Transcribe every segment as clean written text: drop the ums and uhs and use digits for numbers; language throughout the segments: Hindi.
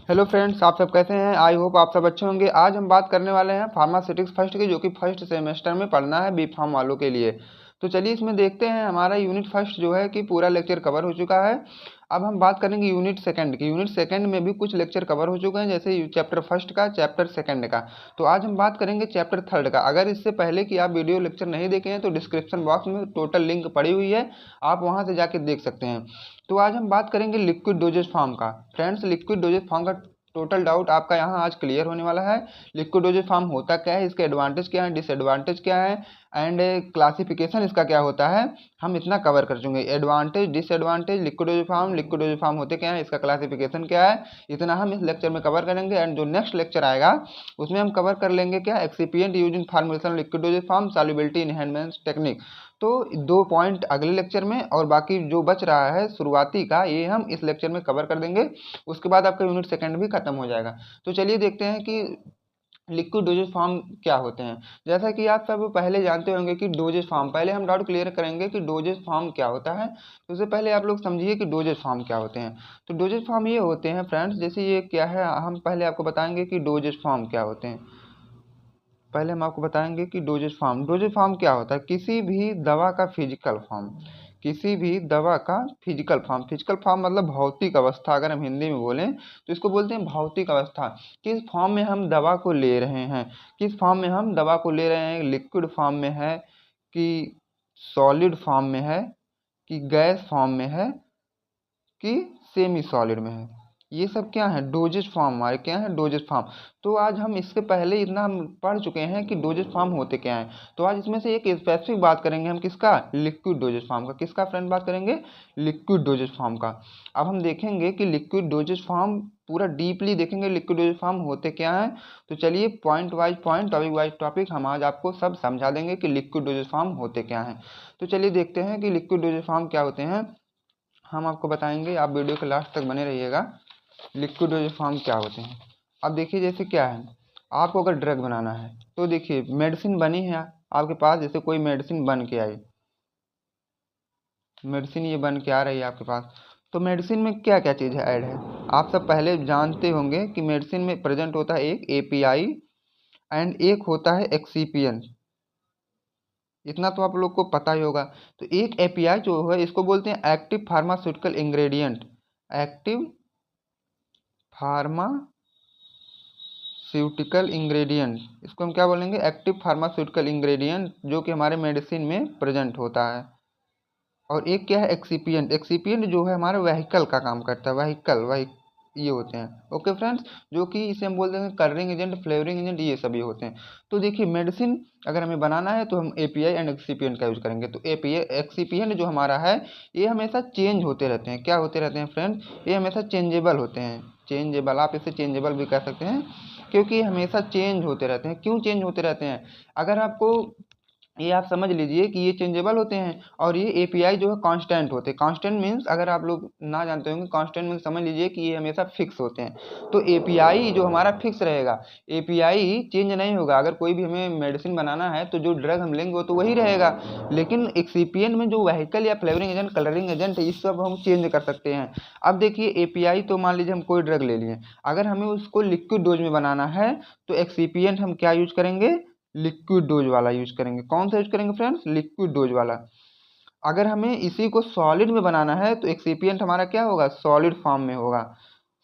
हेलो फ्रेंड्स, आप सब कैसे हैं। आई होप आप सब अच्छे होंगे। आज हम बात करने वाले हैं फार्मास्यूटिक्स फर्स्ट की, जो कि फर्स्ट सेमेस्टर में पढ़ना है बी फार्म वालों के लिए। तो चलिए इसमें देखते हैं। हमारा यूनिट फर्स्ट जो है कि पूरा लेक्चर कवर हो चुका है। अब हम बात करेंगे यूनिट सेकंड की। यूनिट सेकंड में भी कुछ लेक्चर कवर हो चुके हैं, जैसे चैप्टर फर्स्ट का, चैप्टर सेकंड का। तो आज हम बात करेंगे चैप्टर थर्ड का। अगर इससे पहले कि आप वीडियो लेक्चर नहीं देखे हैं तो डिस्क्रिप्शन बॉक्स में टोटल लिंक पड़ी हुई है, आप वहां से जाके देख सकते हैं। तो आज हम बात करेंगे लिक्विड डोजेज फॉर्म का। फ्रेंड्स, लिक्विड डोजेज फॉर्म का टोटल डाउट आपका यहाँ आज क्लियर होने वाला है। लिक्विड डोजेज फॉर्म होता क्या है, इसके एडवांटेज क्या है, डिसएडवांटेज क्या है, एंड क्लासिफिकेशन इसका क्या होता है, हम इतना कवर कर चुके। Advantage, disadvantage, liquid dosage form होते क्या है, इसका क्लासिफिकेशन क्या है, इतना हम इस लेक्चर में कवर करेंगे। एंड जो नेक्स्ट लेक्चर आएगा उसमें हम कवर कर लेंगे क्या, excipient use in formulation liquid dosage form, solubility enhancement technique. तो 2 पॉइंट अगले लेक्चर में, और बाकी जो बच रहा है शुरुआती का, ये हम इस लेक्चर में कवर कर देंगे। उसके बाद आपका यूनिट सेकंड भी खत्म हो जाएगा। तो चलिए देखते हैं कि लिक्विड डोजेज फॉर्म क्या होते हैं। जैसा कि आप सब पहले जानते होंगे कि डोजेज फॉर्म, पहले हम डाउट क्लियर करेंगे कि डोजेज फॉर्म क्या होता है। तो उससे पहले आप लोग समझिए कि डोजेज फॉर्म क्या होते हैं। तो डोजेज फॉर्म ये होते हैं फ्रेंड्स, जैसे ये क्या है, हम पहले आपको बताएंगे कि डोजेज फॉर्म क्या होते हैं। पहले हम आपको बताएंगे कि डोजेज फॉर्म क्या होता है। किसी भी दवा का फिजिकल फॉर्म, किसी भी दवा का फिजिकल फॉर्म, फिजिकल फॉर्म मतलब भौतिक अवस्था। अगर हम हिंदी में बोलें तो इसको बोलते हैं भौतिक अवस्था। किस फॉर्म में हम दवा को ले रहे हैं, किस फॉर्म में हम दवा को ले रहे हैं, लिक्विड फॉर्म में है कि सॉलिड फॉर्म में है, कि गैस फॉर्म में है, कि सेमी सॉलिड में है। ये सब क्या है, डोजेज फॉर्म हमारे क्या है, डोजेज फॉर्म। तो आज हम इससे पहले इतना हम पढ़ चुके हैं कि डोजेज फॉर्म होते क्या हैं। तो आज इसमें से एक स्पेसिफिक बात करेंगे हम, किसका, लिक्विड डोजेज फॉर्म का। किसका फ्रेंड बात करेंगे, लिक्विड डोजेज फॉर्म का। अब हम देखेंगे कि लिक्विड डोजेज फॉर्म पूरा डीपली देखेंगे, लिक्विड डोजेज फॉर्म होते क्या हैं। तो चलिए point wise point, topic wise topic हम आज आपको सब समझा देंगे कि लिक्विड डोजेज फॉर्म होते क्या हैं। तो चलिए देखते हैं कि लिक्विड डोजेज फॉर्म क्या होते हैं, हम आपको बताएंगे। आप वीडियो के लास्ट तक बने रहिएगा। लिक्विड डोजेज फॉर्म क्या होते हैं। अब देखिए जैसे क्या है, आपको अगर ड्रग बनाना है तो देखिए मेडिसिन बनी है आपके पास, जैसे कोई मेडिसिन बन के आई, मेडिसिन ये बन के आ रही है आपके पास। तो मेडिसिन में क्या क्या चीज़ है ऐड है, आप सब पहले जानते होंगे कि मेडिसिन में प्रेजेंट होता है एक एपीआई एंड एक होता है एक्सीपिएंट। इतना तो आप लोग को पता ही होगा। तो एक एपीआई जो है इसको बोलते हैं active pharmaceutical ingredient, active pharmaceutical ingredient, इसको हम क्या बोलेंगे, एक्टिव फार्मास्यूटिकल इंग्रेडिएंट, जो कि हमारे मेडिसिन में प्रेजेंट होता है। और एक क्या है, एक्सिपिएंट। एक्सिपिएंट जो है हमारे व्हीकल का काम करता है, व्हीकल ये होते हैं। ओके फ्रेंड्स, जो कि इसे हम बोलते हैं कलरिंग एजेंट, फ्लेवरिंग एजेंट, ये सभी होते हैं। तो देखिए मेडिसिन अगर हमें बनाना है तो हम एपीआई एंड एक्सिपिएंट का यूज करेंगे। तो एपीआई एक्सिपिएंट जो हमारा है, ये हमेशा चेंज होते रहते हैं। क्या होते रहते हैं फ्रेंड्स, ये हमेशा चेंजेबल होते हैं। चेंजेबल, आप इसे चेंजेबल भी कह सकते हैं, क्योंकि हमेशा चेंज होते रहते हैं। क्यों चेंज होते रहते हैं, अगर आपको ये आप समझ लीजिए कि ये चेंजेबल होते हैं, और ये एपीआई जो है कांस्टेंट होते हैं। कांस्टेंट मीन्स, अगर आप लोग ना जानते होंगे, कांस्टेंट मीन्स समझ लीजिए कि ये हमेशा फिक्स होते हैं। तो एपीआई जो हमारा फिक्स रहेगा, एपीआई चेंज नहीं होगा। अगर कोई भी हमें मेडिसिन बनाना है तो जो ड्रग हम लेंगे वो तो वही रहेगा, लेकिन एक्सिपिएंट में जो व्हीकल या फ्लेवरिंग एजेंट, कलरिंग एजेंट, इस सब हम चेंज कर सकते हैं। अब देखिए एपीआई, तो मान लीजिए हम कोई ड्रग ले लिए, अगर हमें उसको लिक्विड डोज में बनाना है तो एक्सिपिएंट हम क्या यूज करेंगे, लिक्विड डोज वाला यूज करेंगे। कौन सा यूज करेंगे फ्रेंड्स, लिक्विड डोज वाला। अगर हमें इसी को सॉलिड में बनाना है तो एक्सिपिएंट हमारा क्या होगा, सॉलिड फॉर्म में होगा,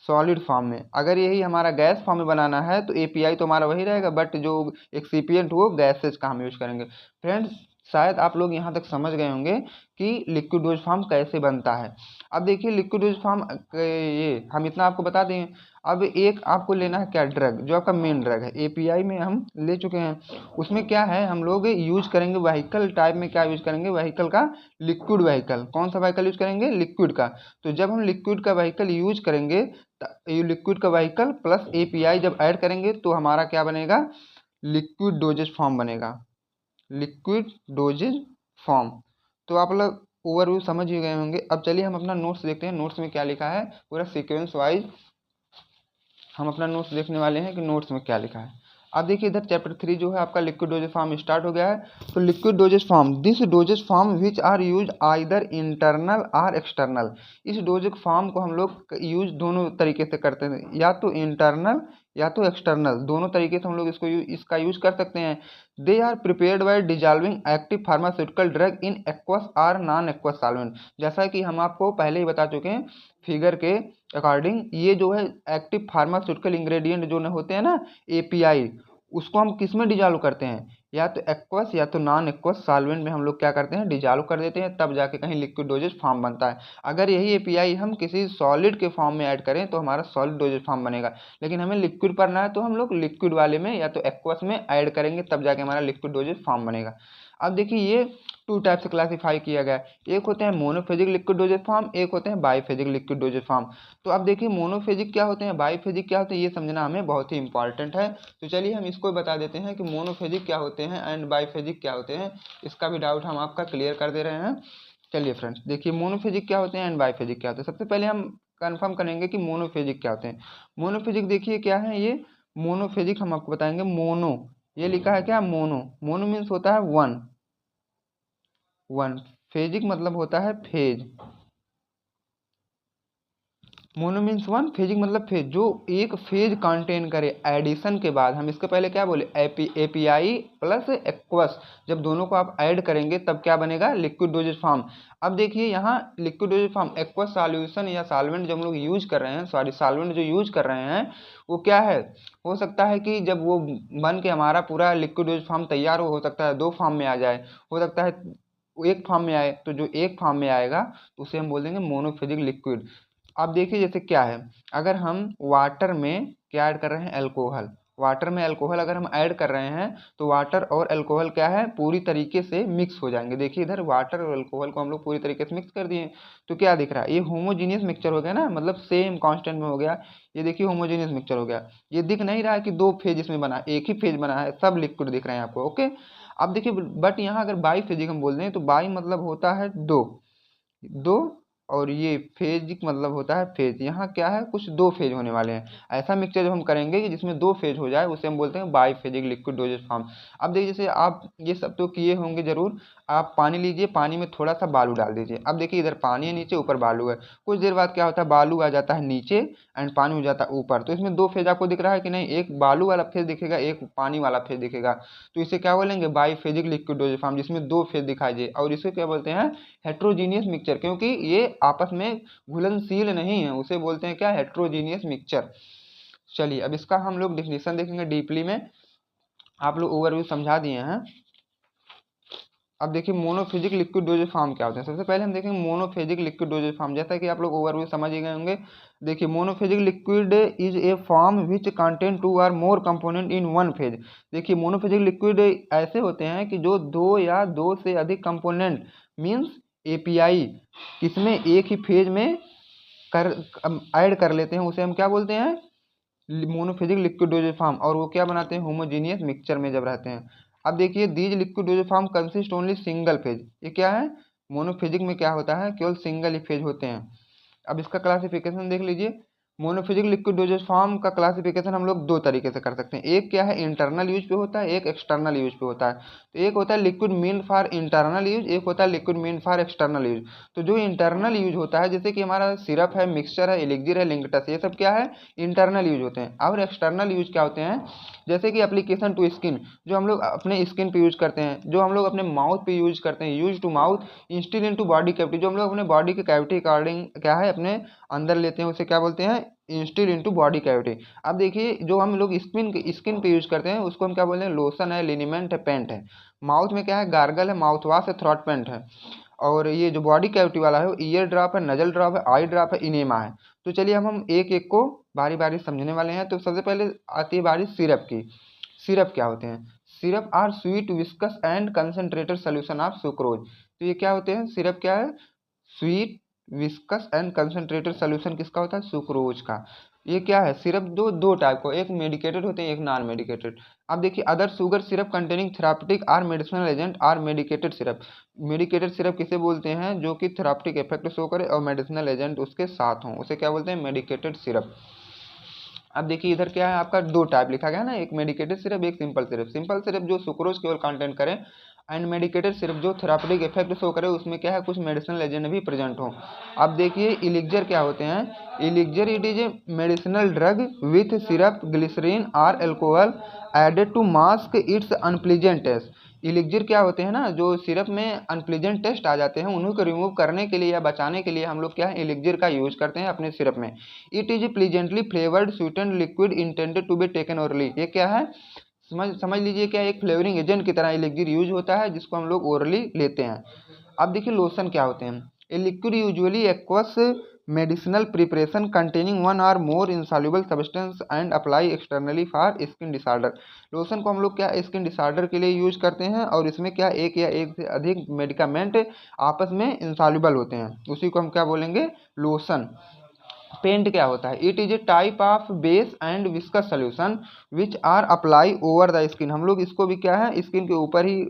सॉलिड फॉर्म में। अगर यही हमारा गैस फॉर्म में बनाना है तो एपीआई तो हमारा वही रहेगा, बट जो एक्सिपिएंट वो गैसेज का हम यूज करेंगे। फ्रेंड्स, शायद आप लोग यहाँ तक समझ गए होंगे कि लिक्विड डोज फॉर्म कैसे बनता है। अब देखिए लिक्विड डोज फॉर्म, ये हम इतना आपको बता दें। अब एक आपको लेना है क्या, ड्रग, जो आपका मेन ड्रग है। एपीआई में हम ले चुके हैं, उसमें क्या है, हम लोग यूज करेंगे व्हीकल टाइप में। क्या यूज करेंगे, व्हीकल का, लिक्विड व्हीकल। कौन सा व्हीकल यूज करेंगे, लिक्विड का। तो जब हम लिक्विड का व्हीकल यूज करेंगे, ये लिक्विड का व्हीकल प्लस एपीआई जब ऐड करेंगे तो हमारा क्या बनेगा, लिक्विड डोजेज फॉर्म बनेगा, लिक्विड डोजेज फॉर्म। तो आप लोग ओवरव्यू समझ ही गए होंगे। अब चलिए हम अपना नोट्स देखते हैं, नोट्स में क्या लिखा है, पूरा सीक्वेंस वाइज हम अपना नोट्स देखने वाले हैं कि नोट्स में क्या लिखा है। अब देखिए इधर चैप्टर 3 जो है आपका लिक्विड डोजेज फॉर्म स्टार्ट हो गया है। तो liquid dosage form, this dosage form which are use either internal और एक्सटर्नल। इस डोजेज फॉर्म को हम लोग यूज दोनों तरीके से करते हैं, या तो इंटरनल या तो एक्सटर्नल, दोनों तरीके से हम लोग इसका यूज कर सकते हैं। They are prepared by dissolving active pharmaceutical drug in aqueous और नॉन एक्वस सॉल्वेंट। जैसा कि हम आपको पहले ही बता चुके हैं फिगर के अकॉर्डिंग, ये जो है एक्टिव फार्मास्यूटिकल इंग्रेडिएंट जो होते हैं ना, एपीआई, उसको हम किस में डिजॉल्व करते हैं, या तो एक्वस या तो नॉन एक्वस सॉल्वेंट में हम लोग क्या करते हैं, डिजॉल्व कर देते हैं, तब जाके कहीं लिक्विड डोजेज फॉर्म बनता है। अगर यही एपीआई हम किसी सॉलिड के फॉर्म में ऐड करें तो हमारा सॉलिड डोजेज फॉर्म बनेगा, लेकिन हमें लिक्विड पढ़ना है तो हम लोग लिक्विड वाले में या तो एक्वस में ऐड करेंगे, तब जाके हमारा लिक्विड डोजेज फॉर्म बनेगा। अब देखिए ये टू टाइप से क्लासीफाई किया गया है, एक होते हैं मोनोफेजिक लिक्विड डोजेज फॉर्म, एक होते हैं बाईफेजिक लिक्विड डोजेज फॉर्म। तो अब देखिए मोनोफेजिक क्या होते हैं, बाईफेजिक क्या होते हैं, ये समझना हमें बहुत ही इंपॉर्टेंट है। तो चलिए हम इसको बता देते हैं कि मोनोफेजिक क्या होते हैं एंड बाईफेजिक क्या होते हैं, इसका भी डाउट हम आपका क्लियर कर दे रहे हैं। चलिए फ्रेंड्स देखिए मोनोफेजिक क्या होते हैं एंड बाईफेजिक क्या होते हैं। सबसे पहले हम कंफर्म करेंगे कि मोनोफेजिक क्या होते हैं। मोनोफेजिक देखिए क्या है, ये मोनोफेजिक हम आपको बताएंगे। मोनो, ये लिखा है क्या, मोनो, मोनो मीन्स होता है वन, वन, फेजिक मतलब होता है phase, mono means one, phasic मतलब फेज, जो एक फेज कंटेन करे एडिशन के बाद। हम इसके पहले क्या बोले, एपीआई प्लस एक्वस, जब दोनों को आप ऐड करेंगे तब क्या बनेगा, लिक्विड डोजेज फॉर्म। अब देखिए यहाँ liquid dosage form, aqueous solution या सॉल्वेंट जो हम लोग यूज कर रहे हैं, सॉरी सॉल्वेंट जो यूज कर रहे हैं वो क्या है, हो सकता है कि जब वो बन के हमारा पूरा लिक्विड डोजेज फॉर्म तैयार हो सकता है दो फॉर्म में आ जाए, हो सकता है वो एक फॉर्म में आए, तो जो एक फॉर्म में आएगा तो उसे हम बोल देंगे मोनोफेजिक लिक्विड। अब देखिए जैसे क्या है, अगर हम वाटर में क्या ऐड कर रहे हैं, अल्कोहल, वाटर में अल्कोहल अगर हम ऐड कर रहे हैं तो वाटर और अल्कोहल क्या है, पूरी तरीके से मिक्स हो जाएंगे। देखिए इधर वाटर और अल्कोहल को हम लोग पूरी तरीके से मिक्स कर दिए, तो क्या दिख रहा है, ये होमोजीनियस मिक्सचर हो गया ना, मतलब सेम कांस्टेंट में हो गया। ये देखिए होमोजीनियस मिक्सचर हो गया, ये दिख नहीं रहा है कि दो फेज इसमें बना, एक ही फेज बना है, सब लिक्विड दिख रहे हैं आपको। ओके, अब देखिए बट यहाँ अगर बाई फेजिक हम बोल दें तो बाई मतलब होता है दो, दो, और ये फेजिक मतलब होता है फेज, यहाँ क्या है, कुछ दो फेज होने वाले हैं। ऐसा मिक्सचर जब हम करेंगे कि जिसमें दो फेज हो जाए उसे हम बोलते हैं बाईफेजिक लिक्विड डोजेज फॉर्म। अब देखिए जैसे आप ये सब तो किए होंगे जरूर, आप पानी लीजिए, पानी में थोड़ा सा बालू डाल दीजिए। अब देखिए इधर पानी है नीचे, ऊपर बालू है, कुछ देर बाद क्या होता है, बालू आ जाता है नीचे एंड पानी हो जाता है ऊपर। तो इसमें दो फेज आपको दिख रहा है कि नहीं, एक बालू वाला फेज दिखेगा, एक पानी वाला फेज दिखेगा। तो इसे क्या बोलेंगे, बाईफेजिक लिक्विड डोजेज फॉर्म, जिसमें दो फेज दिखाई दे, और इसे क्या बोलते हैं, हेट्रोजीनियस मिक्सचर, क्योंकि ये आपस में घुलनशील नहीं है, उसे बोलते हैं क्या, हेट्रोजीनियस मिक्सचर। चलिए अब इसका हम लोग डिफिनेशन देखेंगे डीपली में, आप लोग ओवरव्यू समझा दिए हैं। अब देखिए मोनोफेजिक लिक्विड डोजेज फॉर्म क्या होते हैं। सबसे पहले हम देखेंगे मोनोफेजिक लिक्विड डोजेज फॉर्म, जैसा कि आप लोग ओवरव्यू समझ ही गए होंगे। देखिए monophasic liquid is a form which contain two or more component in one phase. देखिए मोनोफेजिक लिक्विड ऐसे होते हैं कि जो दो या दो से अधिक कंपोनेंट मीन्स एपीआई किसमें एक ही फेज में कर ऐड कर लेते हैं, उसे हम क्या बोलते हैं, मोनोफेजिक लिक्विड डोजेज फॉर्म, और वो क्या बनाते हैं, होमोजीनियस मिक्सचर में जब रहते हैं। अब देखिए these liquid dosage form consist only single phase, ये क्या है, मोनोफेजिक में क्या होता है, केवल सिंगल ही फेज होते हैं। अब इसका क्लासिफिकेशन देख लीजिए, मोनोफिजिक लिक्विड डोजेज फॉर्म का क्लासिफिकेशन हम लोग दो तरीके से कर सकते हैं। एक क्या है, इंटरनल यूज पे होता है, एक एक्सटर्नल यूज पे होता है। तो एक होता है liquid mean for internal use, एक होता है liquid mean for external use. तो जो इंटरनल यूज होता है, जैसे कि हमारा सिरप है, मिक्सचर है, एलिक्जिर है, लिंकटस, ये सब क्या है, इंटरनल यूज होते हैं। और एक्सटर्नल यूज क्या होते हैं, जैसे कि एप्लीकेशन टू स्किन, जो हम लोग अपने स्किन पे यूज करते हैं, जो हम लोग अपने माउथ पे यूज करते हैं, use to mouth, instill into body cavity, जो हम लोग अपने बॉडी के कैविटी अकॉर्डिंग क्या है अपने अंदर लेते हैं, उसे क्या बोलते हैं, इंस्टिल इनटू बॉडी कैविटी। अब देखिए जो हम लोग स्किन पे यूज करते हैं उसको हम क्या बोलते हैं, लोशन है, लिनीमेंट है, पेंट है। माउथ में क्या है, गार्गल है, माउथ वॉश है, थ्रॉट पेंट है। और ये जो बॉडी कैविटी वाला है वो ईयर ड्रॉप है, नजल ड्रॉप है, आई ड्रॉप है, इनेमा है। तो चलिए हम एक एक को बारी बारी समझने वाले हैं। तो सबसे पहले आती है बारी सिरप की। सिरप क्या होते हैं, syrup are sweet viscous and concentrated solution of sucrose. तो ये क्या होते हैं, सिरप क्या है, sweet viscous and concentrated solution किसका होता है, सुक्रोज का। ये क्या है, सिरप दो टाइप को, एक मेडिकेटेड होते हैं, एक नॉन मेडिकेटेड। अब देखिए other sugar syrup containing therapeutic or medicinal agent or medicated syrup. Medicated syrup किसे बोलते हैं, जो कि थेराप्यूटिक इफेक्ट शो करे और मेडिसिनल एजेंट उसके साथ हों, उसे क्या बोलते हैं, मेडिकेटेड सिरप। अब देखिए इधर क्या है आपका दो टाइप लिखा गया है ना, एक मेडिकेटेड सिरप एक सिंपल सिरप। सिंपल सिरप जो सुक्रोज केवल कंटेंट करे एंड मेडिकेटेड सिरप जो थेरापेटिक इफेक्ट शो करे, उसमें क्या है कुछ मेडिसिनल एजेंट भी प्रेजेंट हो। अब देखिए इलिक्जर क्या होते हैं। Elixir it is a medicinal drug with syrup glycerine और alcohol added to mask its unpleasant taste. Elixir क्या होते हैं ना, जो सिरप में अनप्लीजेंट टेस्ट आ जाते हैं उन्हीं को रिमूव करने के लिए या बचाने के लिए हम लोग क्या है इलिक्जर का यूज करते हैं अपने सिरप में। It is pleasantly flavoured sweetened liquid intended to be taken orally. ये क्या है, समझ लीजिए क्या एक फ्लेवरिंग एजेंट की तरह इलिक्जिर यूज होता है जिसको हम लोग ओरली लेते हैं। अब देखिए लोशन क्या होते हैं। A liquid usually aqueous medicinal preparation containing one or more insoluble substance and apply externally for skin disorder. Lotion को हम लोग क्या स्किन डिसऑर्डर के लिए यूज करते हैं और इसमें क्या एक या एक से अधिक मेडिकामेंट आपस में इंसॉल्युबल होते हैं, उसी को हम क्या बोलेंगे लोशन। पेंट क्या होता है। It is a type of base and viscous solution which are apply over the skin. हम लोग इसको भी क्या है स्किन के ऊपर ही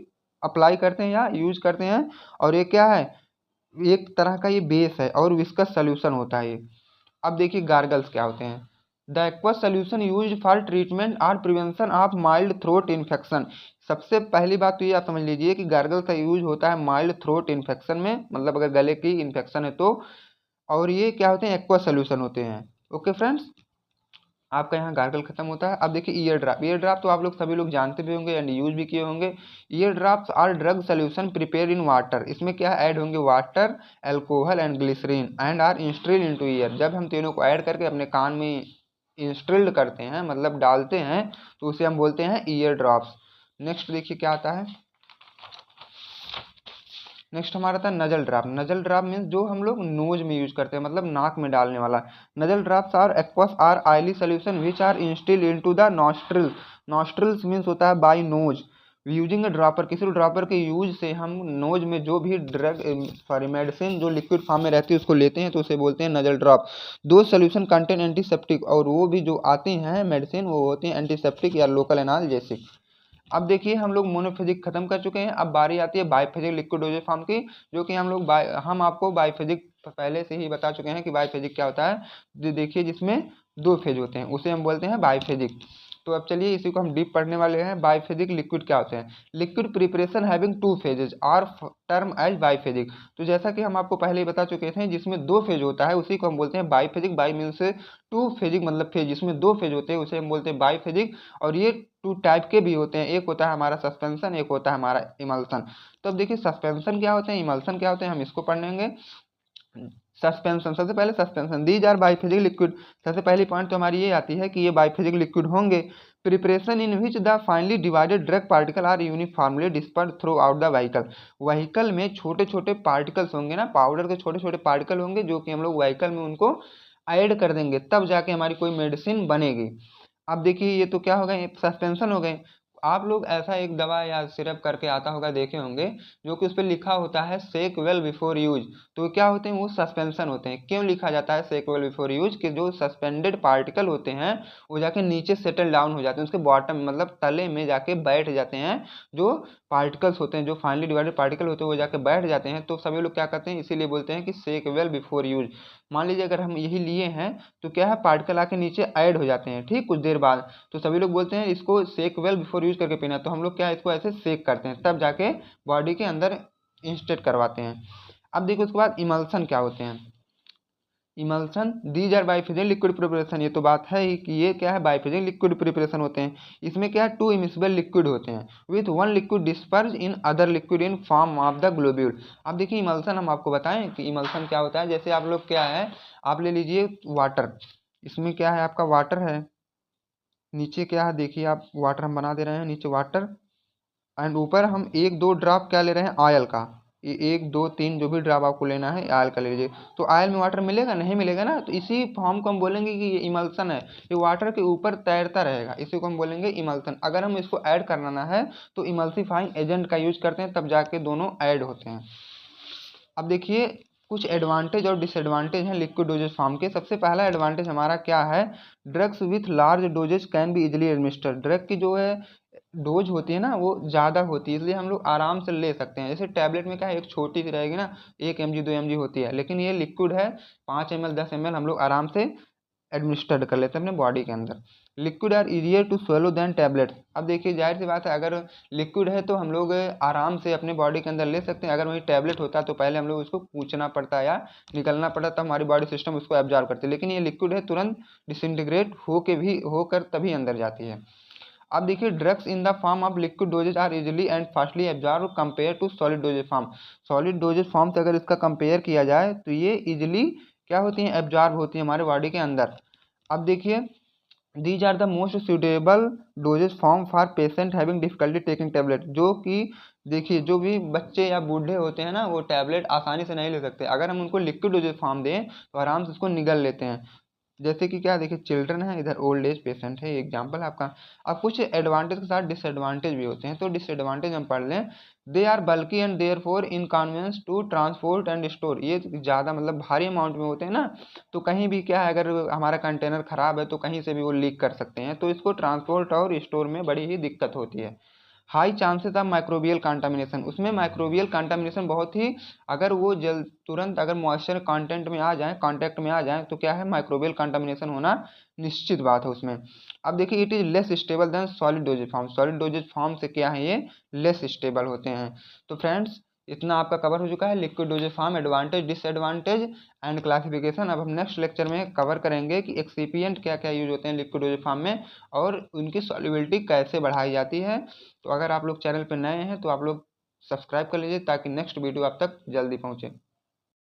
अप्लाई करते हैं या यूज करते हैं। और ये क्या है एक तरह का ये बेस है और विस्कस सोल्यूशन होता है ये। अब देखिए गार्गल्स क्या होते हैं। The aqueous solution use for treatment or prevention of mild throat infection. सबसे पहली बात तो ये आप समझ लीजिए कि गार्गल का यूज होता है माइल्ड थ्रोट इन्फेक्शन में, मतलब अगर गले की इन्फेक्शन है तो। और ये क्या होते हैं एक्वा सोल्यूशन होते हैं। ओके फ्रेंड्स, आपका यहाँ गार्गल खत्म होता है। अब देखिए ईयर ड्रॉप। ईयर ड्रॉप तो आप लोग सभी लोग जानते भी होंगे एंड यूज भी किए होंगे। Ear drops are drug solution prepare in water. इसमें क्या ऐड होंगे water alcohol and glycerine and are instilled into ear. जब हम तीनों को ऐड करके अपने कान में इंस्ट्रिल्ड करते हैं मतलब डालते हैं तो उसे हम बोलते हैं ईयर ड्रॉप्स। नेक्स्ट देखिए क्या आता है। नेक्स्ट हमारा था nasal drop. Nasal drop means जो हम लोग नोज में यूज करते हैं मतलब नाक में डालने वाला। Nasal drops are aqueous or oily solution which are instill into the nostrils. Nostrils means होता है by nose. Using a dropper, किसी ड्रॉपर के यूज से हम नोज में जो भी ड्रग सॉरी मेडिसिन जो लिक्विड फॉर्म में रहती है उसको लेते हैं तो उसे बोलते हैं नजल ड्रॉप। दो सोल्यूशन कंटेन एंटीसेप्टिक, और वो भी जो आती हैं मेडिसिन वो होती हैं एंटीसेप्टिक या लोकल एनाल्जेसिक। अब देखिए हम लोग मोनोफिजिक खत्म कर चुके हैं, अब बारी आती है बाइफिजिक लिक्विड डोजेज फॉर्म की, जो कि हम आपको बाइफिजिक पहले से ही बता चुके हैं कि बाइफिजिक क्या होता है। जो देखिए जिसमें दो फेज होते हैं उसे हम बोलते हैं बाइफिजिक। तो अब चलिए इसी को हम डीप पढ़ने वाले हैं। बाइफिजिक लिक्विड क्या होते हैं। Liquid preparation having two phases are term as biphasic. तो जैसा कि हम आपको पहले ही बता चुके थे जिसमें दो फेज होता है उसी को हम बोलते हैं बाइफिजिक। बाई मीन्स टू, फेजिक मतलब फेज, जिसमें दो फेज होते हैं उसे हम बोलते हैं बाइफिजिक। और ये टू टाइप के भी होते हैं, एक होता है हमारा सस्पेंशन एक होता है हमारा इमल्सन। तो अब देखिए सस्पेंशन क्या होते हैं इमल्सन क्या होते हैं हम इसको पढ़ेंगे। सस्पेंशन, सबसे पहले suspension these are biphasic liquid. सबसे पहली पॉइंट तो हमारी ये आती है कि ये बाइफिजिक लिक्विड होंगे। Preparation in which the finely divided drug particle are uniformly dispersed throughout the vehicle. Vehicle में छोटे छोटे पार्टिकल्स होंगे ना, पाउडर के छोटे छोटे पार्टिकल होंगे जो कि हम लोग व्हीकल में उनको ऐड कर देंगे तब जाके हमारी कोई मेडिसिन बनेगी। अब देखिए ये तो क्या हो गए सस्पेंशन हो गए। आप लोग ऐसा एक दवा या सिरप करके आता होगा देखे होंगे जो कि उस पर लिखा होता है सेक वेल बिफोर यूज। तो क्या होते हैं वो सस्पेंशन होते हैं। क्यों लिखा जाता है सेक वेल बिफोर यूज कि जो सस्पेंडेड पार्टिकल होते हैं वो जाके नीचे सेटल डाउन हो जाते हैं, उसके बॉटम मतलब तले में जाके बैठ जाते हैं। जो पार्टिकल्स होते हैं जो फाइनली डिवाइडेड पार्टिकल होते हैं वो जाके बैठ जाते हैं। तो सभी लोग क्या करते हैं इसीलिए बोलते हैं कि सेक वेल बिफोर यूज। मान लीजिए अगर हम यही लिए हैं तो क्या है पार्टिकल आके नीचे ऐड हो जाते हैं ठीक कुछ देर बाद। तो सभी लोग बोलते हैं इसको सेक वेल बिफोर यूज करके पीना। तो हम लोग क्या इसको ऐसे सेक करते हैं तब जाके बॉडी के अंदर इंस्टेट करवाते हैं। अब देखो उसके बाद इमल्सन क्या होते हैं। Emulsion these are biphasic liquid preparation. ये तो बात है ही कि ये क्या है बाइफिजिक लिक्विड प्रिपरेशन होते हैं। इसमें क्या है टू इमिसिबल लिक्विड होते हैं with one liquid disperse in other liquid in form of the globule. अब देखिए इमल्सन हम आपको बताएं कि इमल्सन क्या होता है। जैसे आप लोग क्या है आप ले लीजिए वाटर, इसमें क्या है आपका वाटर है, नीचे क्या है देखिए आप वाटर हम बना दे रहे हैं नीचे वाटर एंड ऊपर हम एक दो ड्रॉप क्या ले रहे हैं ऑयल का। ये एक दो तीन जो भी ड्रॉप आपको लेना है ऑयल का ले लीजिए। तो ऑयल में वाटर मिलेगा नहीं मिलेगा ना, तो इसी फॉर्म को हम बोलेंगे कि ये इमल्सन है। ये वाटर के ऊपर तैरता रहेगा इसी को हम बोलेंगे इमल्सन। अगर हम इसको ऐड करना है तो इमल्सीफाइंग एजेंट का यूज करते हैं तब जाके दोनों ऐड होते हैं। अब देखिए कुछ एडवांटेज और डिसएडवांटेज हैं लिक्विड डोजेज फॉर्म के। सबसे पहला एडवांटेज हमारा क्या है, drugs with large dosage can be easily administered. Drug की जो है डोज होती है ना वो ज़्यादा होती है इसलिए हम लोग आराम से ले सकते हैं। जैसे टैबलेट में क्या है एक छोटी सी रहेगी ना 1 mg 2 mg होती है, लेकिन ये लिक्विड है 5 ml 10 ml हम लोग आराम से एडमिनिस्टर्ड कर लेते हैं अपने बॉडी के अंदर। Liquid are easier to swallow than tablet. अब देखिए जाहिर सी बात है, अगर लिक्विड है तो हम लोग आराम से अपने बॉडी के अंदर ले सकते हैं। अगर वही टैबलेट होता तो पहले हम लोग उसको कूचना पड़ता या निकलना पड़ता, तब हमारी बॉडी सिस्टम उसको एब्जॉर्ब करती है। लेकिन ये लिक्विड है, तुरंत डिसइंटीग्रेट होकर तभी अंदर जाती है। अब देखिए drugs in the form of liquid dosage are easily and fastly absorb compare to solid dosage form. Solid dosage form से अगर इसका कंपेयर किया जाए तो ये इजिली क्या होती हैं, एब्जॉर्ब होती है हमारे बॉडी के अंदर। अब देखिए these are the most suitable dosage form for patient having difficulty taking tablet. जो कि देखिए जो भी बच्चे या बूढ़े होते हैं ना, वो टैबलेट आसानी से नहीं ले सकते। अगर हम उनको लिक्विड डोजेज फॉर्म दें तो आराम से उसको निगल लेते हैं। जैसे कि क्या देखिए चिल्ड्रन है, इधर ओल्ड एज पेशेंट है, एग्जाम्पल है आपका। अब कुछ एडवांटेज के साथ डिसएडवांटेज भी होते हैं, तो डिसएडवांटेज हम पढ़ लें। They are bulky and therefore inconvenience to transport and store. ये ज़्यादा मतलब भारी अमाउंट में होते हैं ना, तो कहीं भी क्या है, अगर हमारा कंटेनर ख़राब है तो कहीं से भी वो लीक कर सकते हैं, तो इसको ट्रांसपोर्ट और स्टोर में बड़ी ही दिक्कत होती है। High chances of microbial contamination. उसमें माइक्रोबियल कंटामिनेशन बहुत ही, अगर वो जल तुरंत अगर मॉइस्चर कांटेक्ट में आ जाए तो क्या है, माइक्रोबियल कंटामिनेशन होना निश्चित बात है उसमें। अब देखिए it is less stable then solid dosage form. Solid dosage form से क्या है, ये लेस स्टेबल होते हैं। तो फ्रेंड्स इतना आपका कवर हो चुका है, liquid dosage form, advantage, disadvantage and classification. अब हम नेक्स्ट लेक्चर में कवर करेंगे कि एक्सिपिएंट क्या क्या यूज होते हैं लिक्विड डोजेज फॉर्म में और उनकी सॉल्युबिलिटी कैसे बढ़ाई जाती है। तो अगर आप लोग चैनल पर नए हैं तो आप लोग सब्सक्राइब कर लीजिए ताकि नेक्स्ट वीडियो आप तक जल्दी पहुँचे।